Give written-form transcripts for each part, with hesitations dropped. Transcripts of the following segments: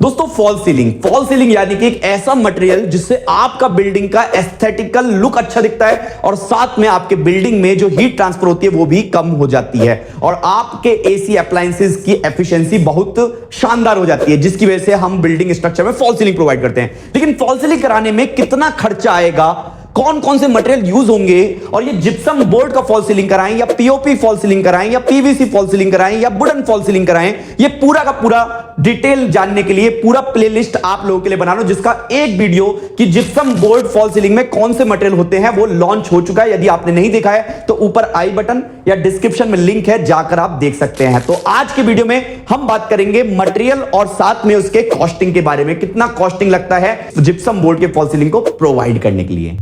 दोस्तों fall ceiling यानी कि एक ऐसा मटेरियल जिससे आपका बिल्डिंग का एस्थेटिकल लुक अच्छा दिखता है और साथ में आपके बिल्डिंग में जो हीट ट्रांसफर होती है वो भी कम हो जाती है और आपके एसी अप्लायंसेस की एफिशिएंसी बहुत शानदार हो जाती है, जिसकी वजह से हम बिल्डिंग स्ट्रक्चर में फॉल सीलिंग प्रोवाइड करते हैं। लेकिन फॉल सीलिंग कराने में कितना खर्चा आएगा, कौन कौन से मटेरियल यूज होंगे, और ये जिप्सम बोर्ड का फॉल सीलिंग कराएं या पीओपी फॉल सीलिंग कराएं या पीवीसी फॉल सीलिंग कराएं या वुडन फॉल सीलिंग कराएं, ये पूरा का पूरा डिटेल जानने के लिए पूरा प्लेलिस्ट आप लोगों के लिए बना रहा हूं, जिसका एक वीडियो कि जिप्सम बोर्ड फॉल सीलिंग में कौन से मटेरियल होते हैं वो लॉन्च हो चुका है। यदि आपने नहीं देखा है तो ऊपर आई बटन या डिस्क्रिप्शन में लिंक है, जाकर आप देख सकते हैं। तो आज के वीडियो में हम बात करेंगे मटेरियल और साथ में उसके कॉस्टिंग के बारे में, कितना कॉस्टिंग लगता है जिप्सम बोर्ड के फॉल सीलिंग को प्रोवाइड करने के लिए।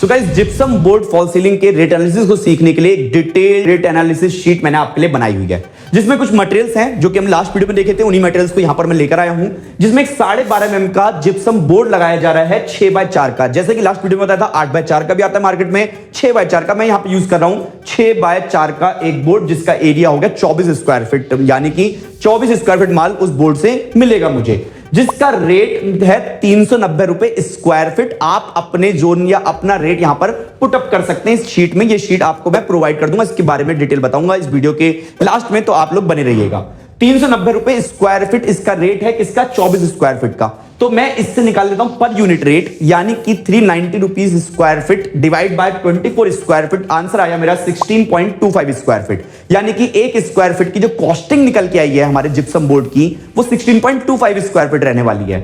तो guys, gypsum board fall ceiling के रेट एनालिसिस को सीखने के लिए एक डिटेल रेट एनालिसिस शीट मैंने आपके लिए बनाई हुई है, जिसमें कुछ मटेरियल्स हैं जो कि हम लास्ट वीडियो में देखे थे। उन्हीं मटेरियल्स को यहां पर मैं लेकर आया हूं, जिसमें एक 12.5 mm का जिप्सम बोर्ड लगाया जा रहा है 6x4 का। जैसे कि लास्ट वीडियो में बताया था 8x4 का भी आता है मार्केट में, 6x4 का मैं यहां पर यूज कर रहा हूं 6x4 का एक बोर्ड, जिसका एरिया हो गया 24 स्क्वायर फीट, यानी कि 24 स्क्वायर फीट माल उस बोर्ड से मिलेगा मुझे, जिसका रेट है 390 रुपए स्क्वायर फीट। आप अपने जोन या अपना रेट यहां पर पुटअप कर सकते हैं इस शीट में। ये शीट आपको मैं प्रोवाइड कर दूंगा, इसके बारे में डिटेल बताऊंगा इस वीडियो के लास्ट में, तो आप लोग बने रहिएगा। 390 रुपए स्क्वायर फीट इसका रेट है, किसका? 24 स्क्वायर फीट का। तो मैं इससे निकाल लेता हूं पर यूनिट रेट, यानी कि 390 rupees square feet divide by 24 square feet. Answer आया मेरा 16.25 स्क्वायर फीट, यानी कि एक स्क्वायर फीट की जो कॉस्टिंग निकल के आई है हमारे जिप्सम बोर्ड की, वो 16.25 स्क्वायर फीट रहने वाली है।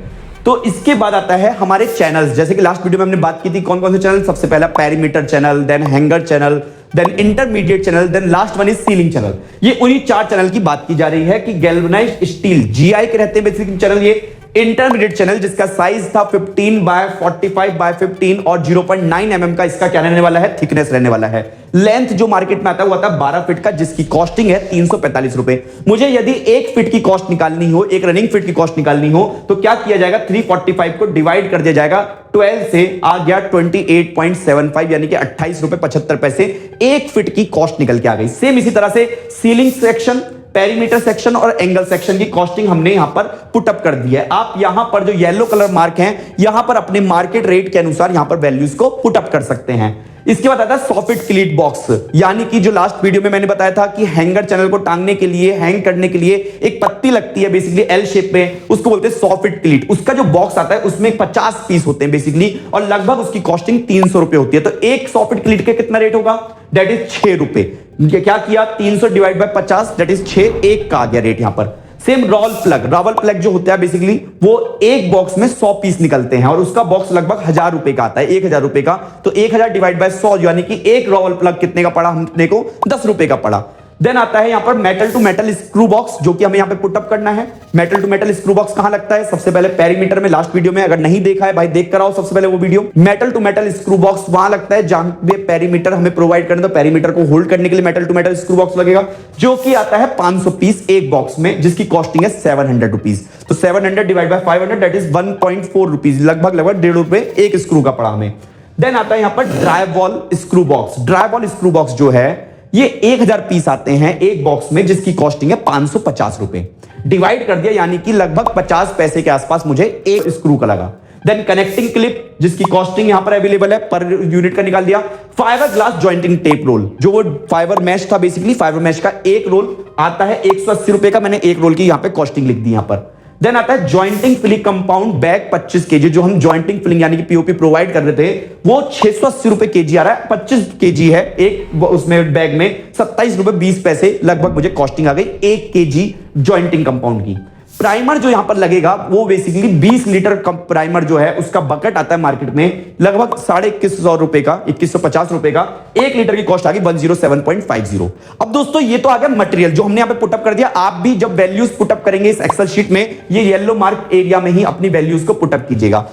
तो इसके बाद आता है हमारे चैनल्स, जैसे कि लास्ट वीडियो में हमने बात की थी कौन कौन से चैनल। सबसे पहला perimeter channel, then hanger channel, then intermediate channel, then last one is ceiling channel. ये उन्हीं 4 चैनल की बात की जा रही है कि गैल्वेनाइज्ड स्टील जीआई के रहते हैं बेसिकली चैनल। ये इंटरमीडिएट चैनल जिसका साइज था 15x45x15 और 0.9 mm का इसका क्या रहने वाला है? थिकनेस रहने वाला है। लेंथ जो मार्केट में आता है वो आता है 12 फीट का, जिसकी कॉस्टिंग है 345 रुपए। मुझे यदि 1 फीट की कॉस्ट निकालनी हो, एक रनिंग फीट की कॉस्ट निकालनी हो, तो क्या किया जाएगा? 345 को डिवाइड कर दिया जाएगा 12 से, आ गया 28.75, यानी कि 28 रुपए 75 पैसे 1 फीट की कॉस्ट निकल के आ गई। सेम इसी तरह से सीलिंग सेक्शन, पेरीमीटर सेक्शन और एंगल सेक्शन की कॉस्टिंग हमने यहां पर पुटअप कर दी है। आप यहां पर जो येलो कलर मार्क हैं, यहां पर अपने मार्केट रेट के अनुसार यहां पर वैल्यूज को पुटअप कर सकते हैं। इसके बाद आता है सॉफिट क्लीट बॉक्स, यानी कि जो लास्ट वीडियो में मैंने बताया था कि हैंगर चैनल को टांगने के लिए, हैंग करने के लिए एक पत्ती लगती है बेसिकली एल शेप में, उसको बोलते हैं सॉफिट क्लीट। उसका जो बॉक्स आता है उसमें 50 पीस होते हैं बेसिकली, और लगभग उसकी कॉस्टिंग 300 रुपए होती है। तो एक सॉफिट क्लीट के कितना रेट होगा? दैट इज 6 रुपए। क्या किया? 300 डिवाइड बाय 50, दैट इज 6, एक का आ गया रेट यहां पर। सेम रॉल प्लग जो होता है बेसिकली, वो एक बॉक्स में 100 पीस निकलते हैं और उसका बॉक्स लगभग 1000 रुपए का आता है, 1000 रुपए का। तो 1000 डिवाइड बाय 100, यानी कि एक रॉल प्लग कितने का पड़ा हमने को? 10 रुपए का पड़ा। देन आता है यहां पर metal to metal screw box, जो कि हमें यहां पे पुटअप करना है। Metal to metal screw box कहां लगता है? सबसे पहले पेरीमीटर में, लास्ट वीडियो में अगर नहीं देखा है भाई देख कर आओ सबसे पहले वो video. Metal to metal screw box वहां लगता है जहां पे पेरीमीटर हमें प्रोवाइड करना, तो पेरीमीटर को होल्ड करने के लिए metal to metal screw box लगेगा, जो कि आता है 500 पीस एक बॉक्स में, जिसकी कॉस्टिंग है 700 रुपीज। तो 700 divide by 500, that is 1.4 rupees, लगभग 1.5 रुपए एक स्क्रू का पड़ा हमें। देन आता है यहां पर dry wall screw box. Dry wall screw box जो है ये 1000 पीस आते हैं एक बॉक्स में, जिसकी कॉस्टिंग है 550 रुपए। डिवाइड कर दिया, यानी कि लगभग 50 पैसे के आसपास मुझे एक स्क्रू का लगा। देन कनेक्टिंग क्लिप, जिसकी कॉस्टिंग यहां पर अवेलेबल है, पर यूनिट का निकाल दिया। Fibre glass jointing tape roll, जो वो फाइबर मैश था बेसिकली, फाइबर मैश का एक रोल आता है 180 रुपए का। मैंने एक रोल की यहां पे कॉस्टिंग लिख दी यहां पर। देन आता है jointing filling compound bag 25 KG, जो हम जॉइंटिंग फिलिंग यानी कि पीओपी प्रोवाइड कर रहे थे, वो 680 रुपए केजी आ रहा है। 25 केजी है एक उसमें बैग में, 27 रुपए 20 पैसे लगभग मुझे कॉस्टिंग आ गई 1 केजी जॉइंटिंग कंपाउंड की। प्राइमर जो यहां पर लगेगा वो बेसिकली 20 लीटर प्राइमर जो है उसका बकेट आता है मार्केट में, लगभग 2150 रुपए का, 2150 रुपए का। 1 लीटर की कॉस्ट आ गई 107.50। अब दोस्तों ये तो आ गया मटेरियल जो हमने यहां पे पुटअप कर दिया। आप भी जब वैल्यूज पुटअप करेंगे इस एक्सेल शीट में, ये येलो मार्क एरिया में ही अपनी वैल्यूज को पुटअप कीजिएगा।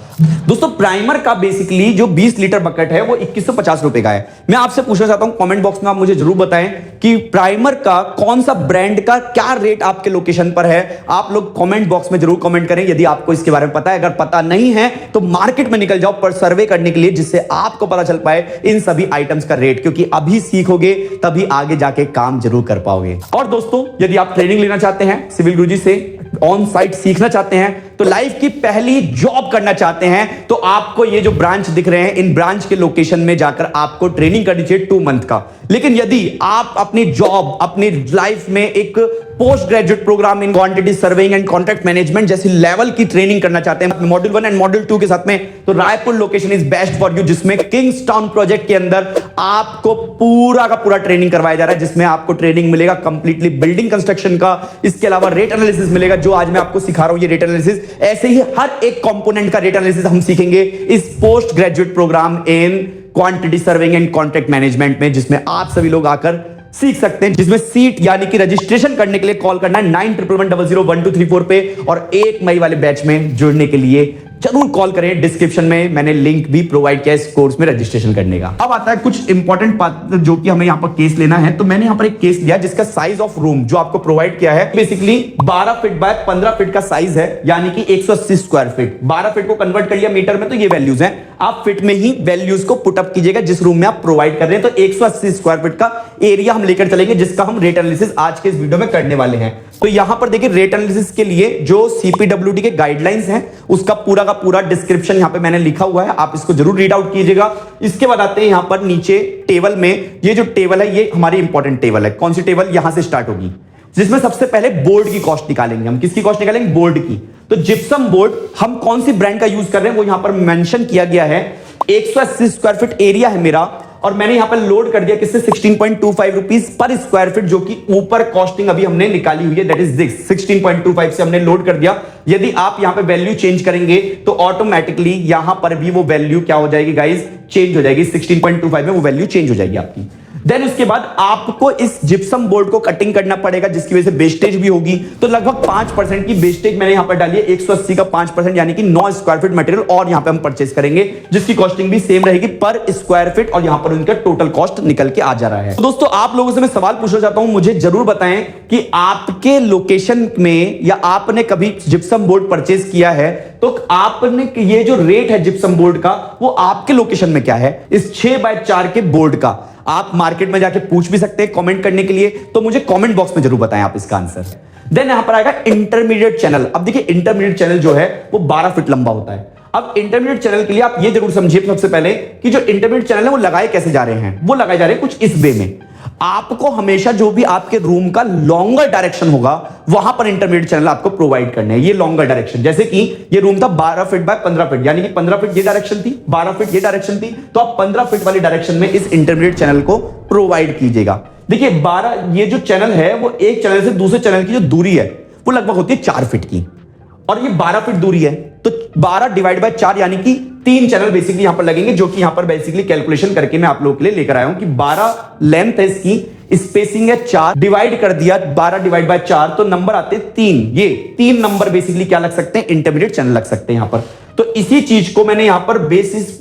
दोस्तों प्राइमर का बेसिकली जो 20 लीटर बकेट है वो 2150 रुपए का है। मैं आपसे पूछना चाहता हूं, कमेंट बॉक्स में आप मुझे जरूर बताएं कि प्राइमर का कौन सा ब्रांड का क्या रेट आपके लोकेशन पर है। आप लोग कमेंट बॉक्स में जरूर कमेंट करें यदि आपको इसके बारे में पता है। अगर पता नहीं है तो मार्केट में निकल जाओ पर सर्वे करने के लिए, जिससे आपको पता चल पाए इन सभी आइटम्स का रेट, क्योंकि अभी सीखोगे तभी आगे जाके काम जरूर कर पाओगे। और दोस्तों, यदि आप ट्रेनिंग लेना चाहते हैं सिविल गुरुजी से, ऑन साइट सीखना चाहते हैं, तो लाइफ की पहली जॉब करना चाहते हैं, तो आपको ये जो ब्रांच दिख रहे हैं, इन ब्रांच के लोकेशन में जाकर आपको ट्रेनिंग करनी चाहिए 2 मंथ का। लेकिन यदि आप अपनी जॉब, अपनी लाइफ में एक post graduate programme in quantity surveying and contract management जैसी लेवल की ट्रेनिंग करना चाहते हैं मॉड्यूल 1 एंड मॉड्यूल 2 के साथ में, तो Raipur location is best for you, जिसमें किंग्सटाउन प्रोजेक्ट के अंदर आपको पूरा का पूरा ट्रेनिंग करवाया जा रहा है, जिसमें आपको ट्रेनिंग मिलेगा कंप्लीटली बिल्डिंग कंस्ट्रक्शन का। इसके अलावा रेट एनालिसिस मिलेगा, जो आज मैं आपको सिखा रहा हूं ये रेट एनालिसिस। ऐसे ही हर एक कंपोनेंट का रेट एनालिसिस हम सीखेंगे इस post graduate programme in quantity surveying and contract management में, जिसमें आप सभी लोग आकर सीख सकते हैं। जिसमें सीट यानी कि रजिस्ट्रेशन करने के लिए कॉल करना है 9111001234 पे, और 1 मई वाले बैच में जुड़ने के लिए जरूर कॉल करें। डिस्क्रिप्शन में मैंने लिंक भी प्रोवाइड किया इस कोर्स में रजिस्ट्रेशन करने का। अब आता है कुछ इंपॉर्टेंट बात जो कि हमें यहाँ पर केस लेना है। तो मैंने यहाँ पर एक केस लिया जिसका साइज ऑफ रूम जो आपको प्रोवाइड किया है बेसिकली 12 फीट बाय 15 फीट का साइज है, यानी कि 180 स्क्वायर फीट। 12 फीट को कन्वर्ट कर लिया मीटर में, तो ये वैल्यूज हैं। आप फीट में ही वैल्यूज को पुटअप कीजिएगा जिस रूम में आप प्रोवाइड कर रहे हैं। तो 180 स्क्वायर फीट का एरिया हम लेकर चलेंगे, जिसका हम रेट एनालिसिस आज के इस वीडियो में करने वाले हैं। तो यहां पर देखिए रेट एनालिसिस के लिए जो सीपीडब्ल्यूडी के गाइडलाइंस हैं उसका पूरा का पूरा डिस्क्रिप्शन यहां पे मैंने लिखा हुआ है, आप इसको जरूर रीड आउट कीजिएगा। इसके बाद आते हैं यहां पर नीचे टेबल में। ये जो टेबल है ये हमारी इंपॉर्टेंट टेबल है। कौन सी टेबल? यहां से स्टार्ट होगी, जिसमें सबसे पहले बोर्ड की कॉस्ट निकालेंगे हम। किसकी कॉस्ट निकालेंगे? बोर्ड की। तो जिप्सम बोर्ड हम कौन सी ब्रांड का यूज कर रहे हैं वो यहां पर मेंशन किया गया है। 180 स्क्वायर फीट एरिया है मेरा, और मैंने यहां पर लोड कर दिया किससे? 16.25 रुपीस पर स्क्वायर फीट, जो कि ऊपर कॉस्टिंग अभी हमने निकाली हुई है, दैट इज 16.25 से हमने लोड कर दिया। यदि आप यहां पे वैल्यू चेंज करेंगे तो ऑटोमेटिकली यहां पर भी वो वैल्यू क्या हो जाएगी गाइस? चेंज हो जाएगी। 16.25 में वो वैल्यू चेंज हो जाएगी आपकी। देन उसके बाद आपको इस जिप्सम बोर्ड को कटिंग करना पड़ेगा, जिसकी वजह से वेस्टेज भी होगी। तो लगभग 5% की वेस्टेज मैंने यहां पर डाली है। 180 का 5% यानी कि 9 स्क्वायर फीट मटेरियल और यहां पे हम परचेस करेंगे, जिसकी कॉस्टिंग भी सेम रहेगी पर स्क्वायर फीट, और यहां पर उनका टोटल कॉस्ट निकल के आ जा रहा है। तो दोस्तों, आप लोगों से मैं सवाल पूछना चाहता हूं, मुझे जरूर बताएं कि आपके लोकेशन में या आपने कभी जिप्सम बोर्ड परचेस किया है, तो आपने ये जो रेट है जिप्सम बोर्ड का वो आपके लोकेशन में क्या है इस 6x4 के बोर्ड का? आप मार्केट में जाके पूछ भी सकते हैं कमेंट करने के लिए, तो मुझे कमेंट बॉक्स में जरूर बताएं आप इसका आंसर। देन यहां पर आएगा इंटरमीडिएट चैनल। अब देखिए इंटरमीडिएट चैनल जो है वो 12 फीट लंबा होता है। अब इंटरमीडिएट चैनल के लिए आप ये जरूर समझिए सबसे पहले कि जो इंटरमीडिएट चैनल है वो लगाए कैसे जा रहे हैं। वो लगाए जा रहे हैं कुछ इस वे में। आपको हमेशा जो भी आपके रूम का लॉन्गर डायरेक्शन होगा वहां पर इंटरमीडिएट चैनल आपको प्रोवाइड करने हैं। ये लॉन्गर डायरेक्शन, जैसे कि ये रूम था 12 फीट बाय 15 फीट, यानी कि 15 फीट ये डायरेक्शन थी, 12 फीट ये डायरेक्शन थी, तो आप 15 फीट वाली डायरेक्शन में इस इंटरमीडिएट चैनल को प्रोवाइड कीजिएगा। देखिए 12 ये जो चैनल है वो एक चैनल से दूसरे चैनल की जो दूरी है वो लगभग होती है 4 फीट की, और ये 12 फीट दूरी है। तो 12 डिवाइड बाय 4 यानी कि 3 चैनल बेसिकली यहां पर लगेंगे, जो कि यहां पर बेसिकली कैलकुलेशन करके मैं आप लोगों के लिए लेकर आया हूं कि 12 लेंथ है इसकी, स्पेसिंग है 4, डिवाइड कर दिया 12 डिवाइड बाय 4, तो नंबर आते हैं 3। ये 3 नंबर बेसिकली क्या लग सकते हैं? इंटरमीडिएट चैनल लग सकते हैं यहां पर। तो इसी चीज को मैंने यहां पर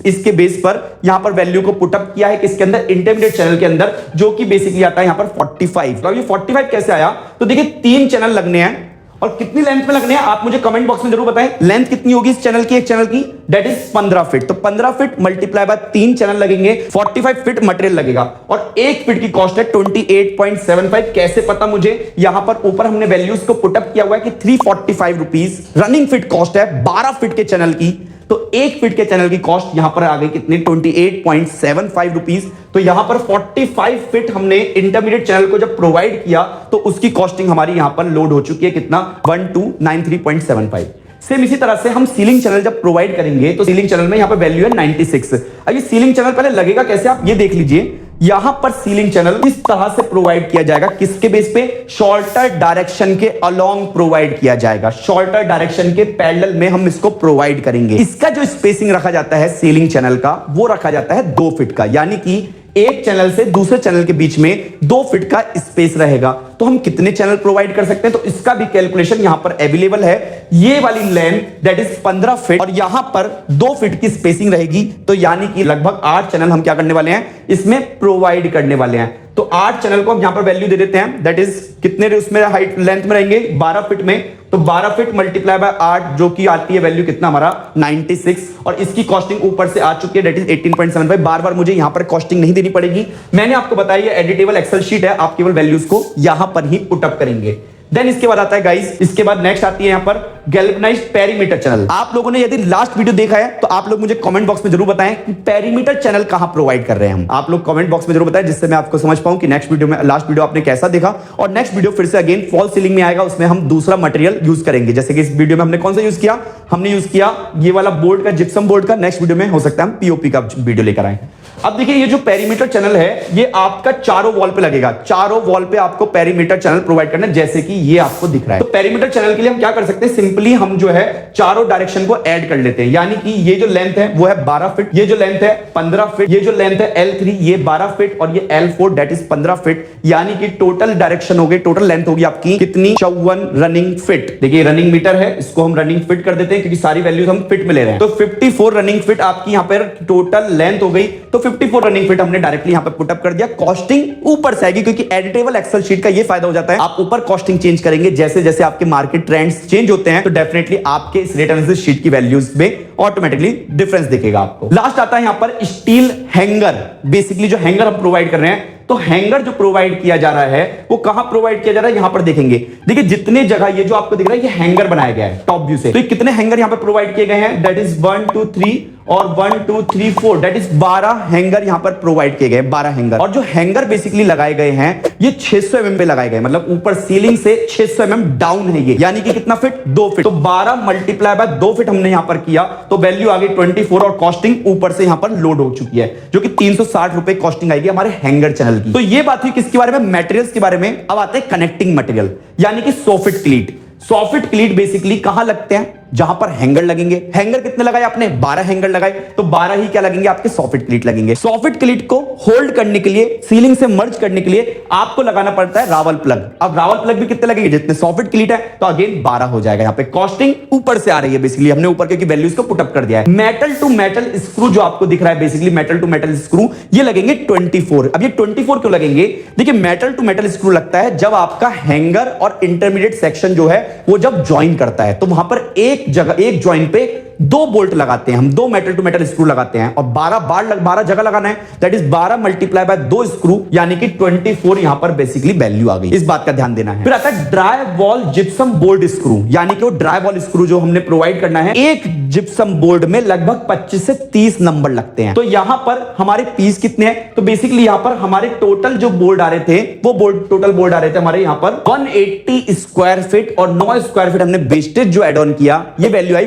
इसके बेस पर यहां पर वैल्यू को पुटअप किया है किसके अंदर? इंटरमीडिएट चैनल के अंदर, जो कि बेसिकली आता है यहां पर 45। तो ये 45 कैसे आया? तो देखिए 3 चैनल लगने हैं, और कितनी लेंथ में लगने हैं आप मुझे कमेंट बॉक्स में जरूर बताएं। लेंथ कितनी होगी इस चैनल की, एक चैनल की? That is 15 feet. तो 15 फीट मल्टीप्लाई बाय 3 चैनल लगेंगे, 45 फीट मटेरियल लगेगा, और 1 फीट की कॉस्ट है 28.75। कैसे पता मुझे? यहां पर ऊपर हमने वैल्यूज को पुटअप किया हुआ है कि 345 रुपीज रनिंग फीट कॉस्ट है 12 फीट के चैनल की। तो 1 फीट के चैनल की कॉस्ट यहां पर आ गई कितनी? 28.75 रुपीज। तो यहां पर 45 फीट हमने इंटरमीडिएट चैनल को जब प्रोवाइड किया तो उसकी कॉस्टिंग हमारी यहां पर लोड हो चुकी है कितना? 1293.75। सेम इसी तरह से हम सीलिंग चैनल जब प्रोवाइड करेंगे तो सीलिंग चैनल में यहां पर वैल्यू है 96। अब ये सीलिंग चैनल पहले लगेगा कैसे आप ये देख लीजिए। यहां पर सीलिंग चैनल इस तरह से प्रोवाइड किया जाएगा, किसके बेस पे? शॉर्टर डायरेक्शन के अलोंग प्रोवाइड किया जाएगा। शॉर्टर डायरेक्शन के पैरेलल में हम इसको प्रोवाइड करेंगे। इसका जो स्पेसिंग रखा जाता है सीलिंग चैनल का वो रखा जाता है 2 फीट का, यानी कि एक चैनल से दूसरे चैनल के बीच में 2 फीट का स्पेस रहेगा। तो हम कितने चैनल प्रोवाइड कर सकते हैं, तो इसका भी कैलकुलेशन यहां पर अवेलेबल है। ये वाली लेंथ दैट इज 15 फीट और यहां पर 2 फीट की स्पेसिंग रहेगी, तो यानी कि लगभग 8 चैनल हम क्या करने वाले हैं, इसमें प्रोवाइड करने वाले हैं। तो 8 चैनल को हम यहां पर वैल्यू दे देते हैं, दैट इज कितने उसमें हाइट लेंथ में रहेंगे, 12 फीट में, तो 12 फीट मल्टीप्लाई बाय 8 जो कि आती है वैल्यू कितना हमारा 96, और इसकी कॉस्टिंग ऊपर से आ चुकी है दैट इज 18.75। बार बार मुझे यहां पर कॉस्टिंग नहीं देनी पड़ेगी, मैंने आपको बताया ये एडिटेबल एक्सेल शीट है, आप केवल वैल्यूज को यहां पर ही पुट अप करेंगे। देन इसके बाद आता है गाइस, इसके बाद नेक्स्ट आती है यहां पर गैल्वेनाइज्ड पेरीमीटर चैनल। आप लोगों ने यदि लास्ट वीडियो देखा है तो आप लोग मुझे कमेंट बॉक्स में जरूर बताएं कि पेरीमीटर चैनल कहां प्रोवाइड कर रहे हैं हम। आप लोग कमेंट बॉक्स में जरूर बताएं, जिससे मैं आपको समझ पाऊं कि नेक्स्ट वीडियो में, लास्ट वीडियो आपने कैसा देखा, और नेक्स्ट वीडियो फिर से अगेन फॉल सीलिंग में आएगा, उसमें हम दूसरा मटेरियल यूज करेंगे। जैसे कि इस वीडियो में हमने कौन सा यूज किया, हमने यूज किया ये वाला बोर्ड का, जिप्सम बोर्ड का। नेक्स्ट वीडियो में हो सकता है हम पीओपी का वीडियो लेकर आए। अब देखिए ये जो पेरीमीटर चैनल है ये आपका चारों वॉल पे लगेगा, चारों वॉल पे आपको पेरीमीटर चैनल प्रोवाइड करना है, जैसे कि ये आपको दिख रहा है। तो पेरीमीटर चैनल के लिए हम क्या कर सकते हैं, सिंपली हम जो है चारों डायरेक्शन को ऐड कर लेते हैं, यानी कि ये जो लेंथ है वो है 12 फीट, ये जो लेंथ है 15 फीट, ये जो लेंथ है L3 ये 12 फीट, और ये L4 दैट इज 15 फीट, यानी कि टोटल डायरेक्शन हो गई, टोटल लेंथ होगी आपकी कितनी, 54 रनिंग फीट। देखिए रनिंग मीटर है, इसको हम रनिंग फीट कर देते हैं क्योंकि सारी वैल्यूज हम फीट में ले रहे हैं। तो 54 रनिंग फीट आपकी यहां पर टोटल लेंथ हो गई, तो 54 रनिंग फीट हमने डायरेक्टली यहां पे पुट अप कर दिया। कॉस्टिंग ऊपर से आएगी, क्योंकि एडिटेबल एक्सेल शीट का ये फायदा हो जाता है, आप ऊपर कॉस्टिंग चेंज करेंगे जैसे जैसे आपके मार्केट ट्रेंड्स चेंज होते हैं, तो डेफिनेटली आपके इस रेट एनालिसिस शीट की वैल्यूज में ऑटोमेटिकली डिफरेंस दिखेगा आपको। लास्ट आता है यहां पर स्टील हैंगर। बेसिकली जो हैंगर हम प्रोवाइड कर रहे हैं, तो हैंगर जो प्रोवाइड किया जा रहा है वो कहां प्रोवाइड किया जा रहा है, यहां पर देखेंगे। देखिए जितने जगह ये जो आपको दिख रहा है ये हैंगर बनाया गया है टॉप व्यू से, तो कितने हैंगर यहां पर प्रोवाइड किए गए हैं, दैट इज 1 2 3 और 1 2 3 4 दैट इज 12 हैंगर यहां पर प्रोवाइड किए गए, 12 हैंगर। और जो हैंगर बेसिकली लगाए गए हैं ये 600 mm पे लगाए गए, मतलब ऊपर सीलिंग से 600 mm डाउन है ये, यानी कि कितना फीट, 2 फीट। तो 12 मल्टीप्लाई बाय 2 फीट हमने यहां पर किया, तो वैल्यू आ गई 24, और कॉस्टिंग ऊपर से यहां पर लोड हो चुकी है, जो कि 360 रुपए कॉस्टिंग आएगी हमारे हैंगर चैनल की। तो ये बात हुई किसके बारे में, मटेरियल्स के बारे में। अब आते हैं कनेक्टिंग मटेरियल, यानी कि सॉफिट क्लीट। सॉफिट क्लीट बेसिकली कहां लगते हैं, जहां पर हैंगर लगेंगे। हैंगर कितने लगाए आपने, 12 हैंगर लगाए, तो 12 ही क्या लगेंगे आपके सॉफिट क्लीट लगेंगे। सॉफिट क्लीट को होल्ड करने के लिए, सीलिंग से मर्ज करने के लिए आपको लगाना पड़ता है रावल प्लग। अब रावल प्लग भी कितने लगेंगे, जितने सॉफिट क्लीट है, तो अगेन 12 हो जाएगा। यहां पे कॉस्टिंग ऊपर से आ रही है, बेसिकली हमने ऊपर क्योंकि वैल्यूज को पुट अप कर दिया है। मेटल टू मेटल स्क्रू जो आपको दिख रहा है, basically metal to metal screw, ये लगेंगे 24। अब ये 24 क्यों लगेंगे, देखिए मेटल टू मेटल स्क्रू लगता है जब आपका हैंगर और इंटरमीडिएट सेक्शन जो है वो जब ज्वाइन करता है, तो वहां पर एक जगह, एक ज्वाइन पे 2 बोल्ट लगाते हैं हम, 2 मेटल टू मेटल स्क्रू लगाते हैं, और 12 जगह लगाना है, that is 12 multiply by 2 screw, यानी कि 24 यहां पर बेसिकली वैल्यू आ गई। इस बात का ध्यान देना है। फिर आता है dry wall gypsum board screw, यानी कि वो ड्राई वॉल स्क्रू जो हमने प्रोवाइड करना है, एक जिप्सम बोर्ड में लगभग 25 से 30 नंबर लगते हैं। तो यहां पर हमारे पीस कितने हैं, तो बेसिकली यहां पर हमारे टोटल जो बोर्ड आ रहे थे, वो बोर्ड टोटल बोर्ड आ रहे थे हमारे यहां पर 180 स्क्वायर फीट, और 9 स्क्वायर फीट हमने वेस्टेज जो एड ऑन किया, ये वैल्यू आई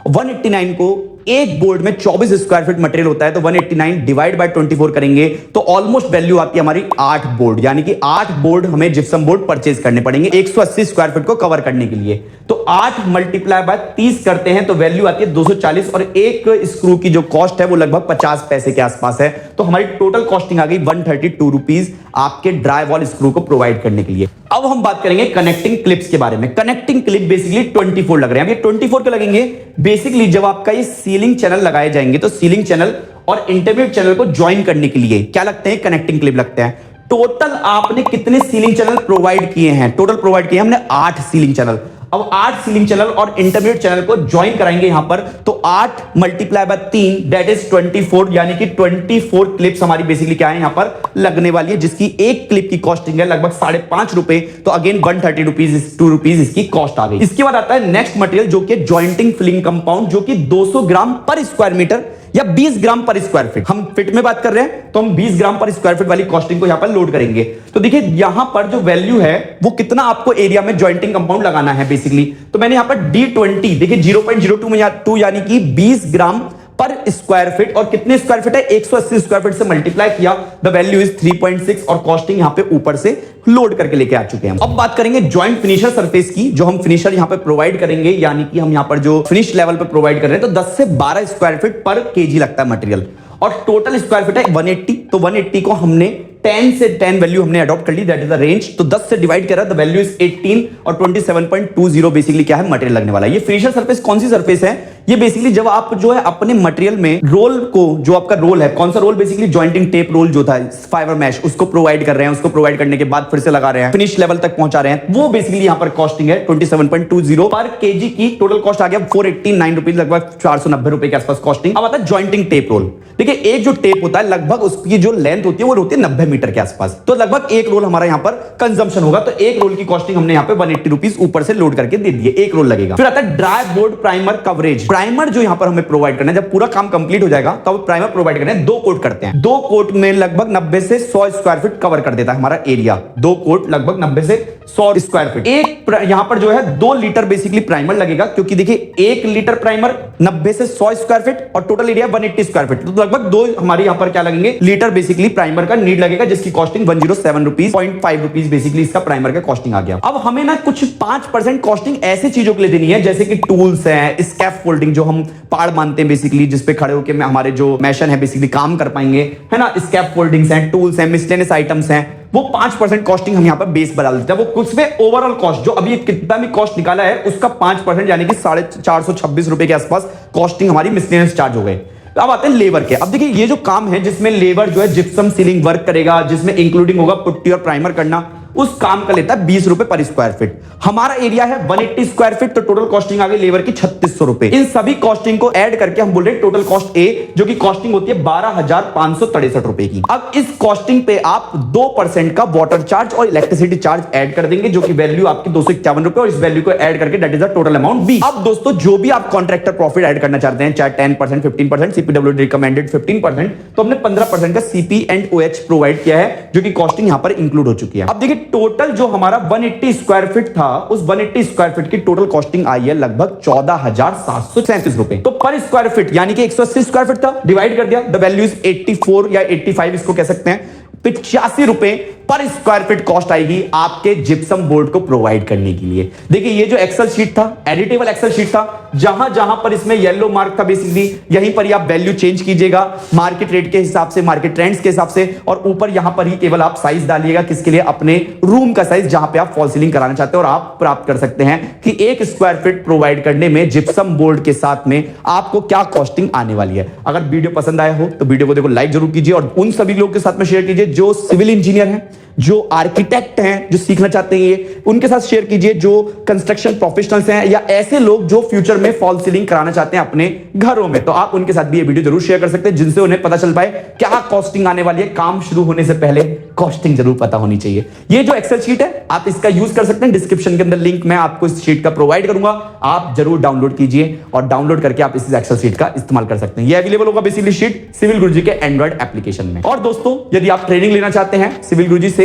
189 को एक बोर्ड में 24 स्क्वायर फीट मटेरियल होता है, तो 189 डिवाइड बाय 24 करेंगे तो ऑलमोस्ट वैल्यू आती है हमारी 8 बोर्ड, यानी कि 8 बोर्ड हमें जिप्सम बोर्ड परचेज करने पड़ेंगे 180 स्क्वायर फीट को कवर करने के लिए। तो 8 मल्टीप्लाई बाय 30 करते हैं तो वैल्यू आती है 240, और एक स्क्रू की जो कॉस्ट है वो लगभग 50 पैसे के आसपास है। तो हमारी टोटल कॉस्टिंग आ गई 132 रुपीज आपके ड्राई वॉल स्क्रू को प्रोवाइड करने के लिए। अब हम बात करेंगे कनेक्टिंग क्लिप्स के बारे में। कनेक्टिंग क्लिप बेसिकली 24 लग रहे हैं। अब ये 24 के लगेंगे, बेसिकली जब आपका ये सीलिंग चैनल लगाए जाएंगे तो सीलिंग चैनल और इंटरमीडिएट चैनल को ज्वाइन करने के लिए क्या लगते हैं, कनेक्टिंग क्लिप लगते हैं। टोटल आपने कितने सीलिंग चैनल प्रोवाइड किए हैं, टोटल प्रोवाइड किए हमने 8 सीलिंग चैनल। अब 8 सीलिंग चैनल और इंटरमीडिएट चैनल को ज्वाइन कराएंगे यहां पर, तो 8 मल्टीप्लाई बाय 3 दैट इज 24, यानी कि 24 क्लिप्स हमारी बेसिकली क्या है यहां पर लगने वाली है, जिसकी एक क्लिप की कॉस्टिंग है लगभग 5.5 रुपए। तो अगेन 130 रुपीज, 2 रुपीज इसकी कॉस्ट आ गई। इसके बाद आता है नेक्स्ट मटेरियल जो कि जॉइंटिंग फिलिंग कंपाउंड, जो कि 200 ग्राम पर स्क्वायर मीटर या 20 ग्राम पर स्क्वायर फीट, हम फीट में बात कर रहे हैं तो हम 20 ग्राम पर स्क्वायर फीट वाली कॉस्टिंग को यहां पर लोड करेंगे। तो देखिए यहां पर जो वैल्यू है वो कितना आपको एरिया में जॉइंटिंग कंपाउंड लगाना है बेसिकली, तो मैंने यहां पर D20 देखिए 0.02 यानी कि 20 ग्राम पर स्क्वायर फीट, और कितने स्क्वायर फीट है 180 स्क्वायर फीट से मल्टीप्लाई किया, द वैल्यू इज 3.6, और कॉस्टिंग यहां पे ऊपर से लोड करके लेके आ चुके हैं। अब बात करेंगे जॉइंट फिनिशर सरफेस की, जो हम फिनिशर यहां पे प्रोवाइड करेंगे, यानी कि हम यहां पर जो फिनिश लेवल पे प्रोवाइड कर रहे हैं, तो 10 से 12 स्क्वायर फीट पर केजी लगता है मटेरियल, और टोटल स्क्वायर फीट है 180, तो 180 को हमने 10 से 10 वैल्यू हमने अडॉप्ट कर ली, दैट इज द रेंज। तो 10 से डिवाइड करा, द वैल्यू इज 18 और 27.20 बेसिकली क्या है, मटेरियल लगने वाला है। ये फ्रेशर सरफेस कौन सी सरफेस है, ये बेसिकली जब आप जो है अपने मटेरियल में रोल को, जो आपका रोल है, कौन सा roll, basically jointing tape roll जो था, फाइबर मैश, उसको प्रोवाइड कर रहे हैं, उसको प्रोवाइड करने के बाद फिर से लगा रहे हैं, फिनिश लेवल तक पहुंचा रहे हैं, वो बेसिकली यहां पर कॉस्टिंग है 27.20 पर केजी की। टोटल कॉस्ट आ गया 489 रुपीज, लगभग 490 रुपए के आसपास कॉस्टिंग। अब आता है जॉइंटिंग टेप रोल। देखिए एक जो टेप होता है लगभग उसकी जो लेंथ होती है वो होती है 90 मीटर के आसपास, तो लगभग एक रोल हमारा यहाँ पर कंजम्पशन होगा। तो एक रोल की कॉस्टिंग हमने यहाँ पे 180 रुपीज ऊपर से लोड करके दे दिए, एक रोल लगेगा। फिर आता है dry board primer coverage. Primer जो यहाँ पर हमें प्रोवाइड करना है, जब पूरा काम कंप्लीट हो जाएगा तो प्राइमर प्रोवाइड करना है, 2 कोट करते हैं। 2 कोट में लगभग 90 से 100 स्क्वायर फीट कवर कर देता है हमारा एरिया। 2 कोट लगभग 90 से 100 स्क्वायर फीट। एक यहां पर जो है 2 लीटर बेसिकली प्राइमर लगेगा, क्योंकि देखिए 1 लीटर प्राइमर 90 से 100 स्क्वायर फीट और टोटल एरिया 180 स्क्वायर फीट, तो लगभग 2 हमारे यहां पर क्या लगेंगे, लीटर बेसिकली प्राइमर का नीड लगेगा, जिसकी कॉस्टिंग 107 रुपीज 0.5 रुपीज बेसिकली इसका प्राइमर का कॉस्टिंग आ गया। अब हमें ना कुछ 5% कॉस्टिंग ऐसी चीजों के लिए देनी है, जैसे कि टूल्स है, स्कैफ फोल्डिंग जो हम पाड़ मानते हैं बेसिकली, जिसपे खड़े होकर हमारे जो मैशन है बेसिकली काम कर पाएंगे, है ना, स्कैफ फोल्डिंग्स हैं, टूल्स हैं, मिसलेनियस आइटम्स हैं, वो 5% कॉस्टिंग हम यहां पर बेस बना देते हैं। वो कुछ में ओवरऑल कॉस्ट जो अभी कितना भी कॉस्ट निकाला है उसका 5% यानी कि 426 रुपए के आसपास कॉस्टिंग हमारी मिसलेनियस चार्ज हो गए। अब आते हैं लेबर के। अब देखिए ये जो काम है जिसमें लेबर जो है जिप्सम सीलिंग वर्क करेगा, जिसमें इंक्लूडिंग होगा पुट्टी और प्राइमर करना, उस काम का लेता है 20 रुपए पर स्क्वायर फीट। हमारा एरिया है 180 स्क्वायर फीट, तो टोटल कॉस्टिंग आ गई लेबर की 3600 रुपए। इन सभी कॉस्टिंग को ऐड करके हम बोल रहे हैं टोटल कॉस्ट ए, जो कि कॉस्टिंग होती है 12,563 रुपए की। अब इस कॉस्टिंग पे आप 2% का वाटर चार्ज और इलेक्ट्रिसिटी चार्ज ऐड कर देंगे, जो कि वैल्यू आपकी 251 रुपए, और इस वैल्यू को ऐड करके that is the total amount B. अब दोस्तों जो भी आप कॉन्ट्रैक्टर प्रॉफिट ऐड करना चाहते हैं, चाहे 10%, 15%, सीपीडब्ल्यूडी रिकमेंडेड 15%, तो हमने 15% का सीपी एंड ओएच प्रोवाइड किया है, जो कि कॉस्टिंग यहां पर इंक्लूड हो चुकी है। अब देखिए टोटल जो हमारा 180 स्क्वायर फीट था, उस 180 स्क्वायर फीट की टोटल कॉस्टिंग आई है लगभग 14,737 रुपए। तो पर स्क्वायर फीट यानी कि 180 स्क्वायर फीट था, डिवाइड कर दिया, द वैल्यू इज 84 या 85 इसको कह सकते हैं, 85 रुपए पर स्क्वायर फीट कॉस्ट आएगी आपके जिप्सम बोर्ड को प्रोवाइड करने के लिए। देखिए ये जो एक्सेल शीट था, एडिटेबल एक्सेल शीट था, जहां जहां पर इसमें येलो मार्क था बेसिकली यहीं पर ही आप वैल्यू चेंज कीजिएगा मार्केट रेट के हिसाब से, मार्केट ट्रेंड्स के हिसाब से, और ऊपर यहां पर ही केवल आप साइज डालिएगा, किसके लिए, अपने रूम का साइज जहां पे आप फॉल सीलिंग कराना चाहते हैं। और आप प्राप्त कर सकते हैं कि 1 स्क्वायर फीट प्रोवाइड करने में जिप्सम बोर्ड के साथ में आपको क्या कॉस्टिंग आने वाली है। अगर वीडियो पसंद आया हो तो वीडियो को देखो लाइक जरूर कीजिए, और उन सभी लोगों के साथ में शेयर कीजिए जो सिविल इंजीनियर हैं, जो आर्किटेक्ट हैं, जो सीखना चाहते हैं ये, उनके साथ शेयर कीजिए, जो कंस्ट्रक्शन प्रोफेशनल्स हैं, या ऐसे लोग जो फ्यूचर में फॉल सीलिंग कराना चाहते हैं अपने घरों में, तो आप उनके साथ भी ये वीडियो जरूर शेयर कर सकते हैं, जिनसे उन्हें पता चल पाए क्या कॉस्टिंग आने वाली है। काम शुरू होने से पहले कॉस्टिंग जरूर पता होनी चाहिए। ये जो एक्सेल शीट है आप इसका यूज कर सकते हैं, डिस्क्रिप्शन के अंदर लिंक मैं आपको इस शीट का प्रोवाइड करूंगा, आप जरूर डाउनलोड कीजिए, और डाउनलोड करके आप इस एक्सेल शीट का इस्तेमाल कर सकते हैं। ये अवेलेबल होगा बेसिकली शीट सिविल गुरुजी के एंड्रॉइड एप्लीकेशन में। और दोस्तों यदि आप ट्रेनिंग लेना चाहते हैं सिविल गुरुजी से,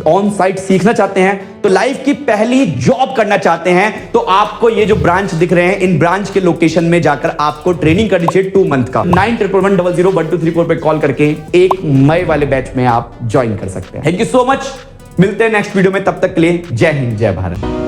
ऑन साइट सीखना चाहते हैं, तो लाइफ की पहली जॉब करना चाहते हैं, तो आपको ये जो ब्रांच दिख रहे हैं, इन ब्रांच के लोकेशन में जाकर आपको ट्रेनिंग करनी चाहिए 2 मंथ का। 9111001234 पे कॉल करके 1 मई वाले बैच में आप ज्वाइन कर सकते हैं। थैंक यू सो मच, मिलते हैं नेक्स्ट वीडियो में, तब तक के लिए जय हिंद जय भारत।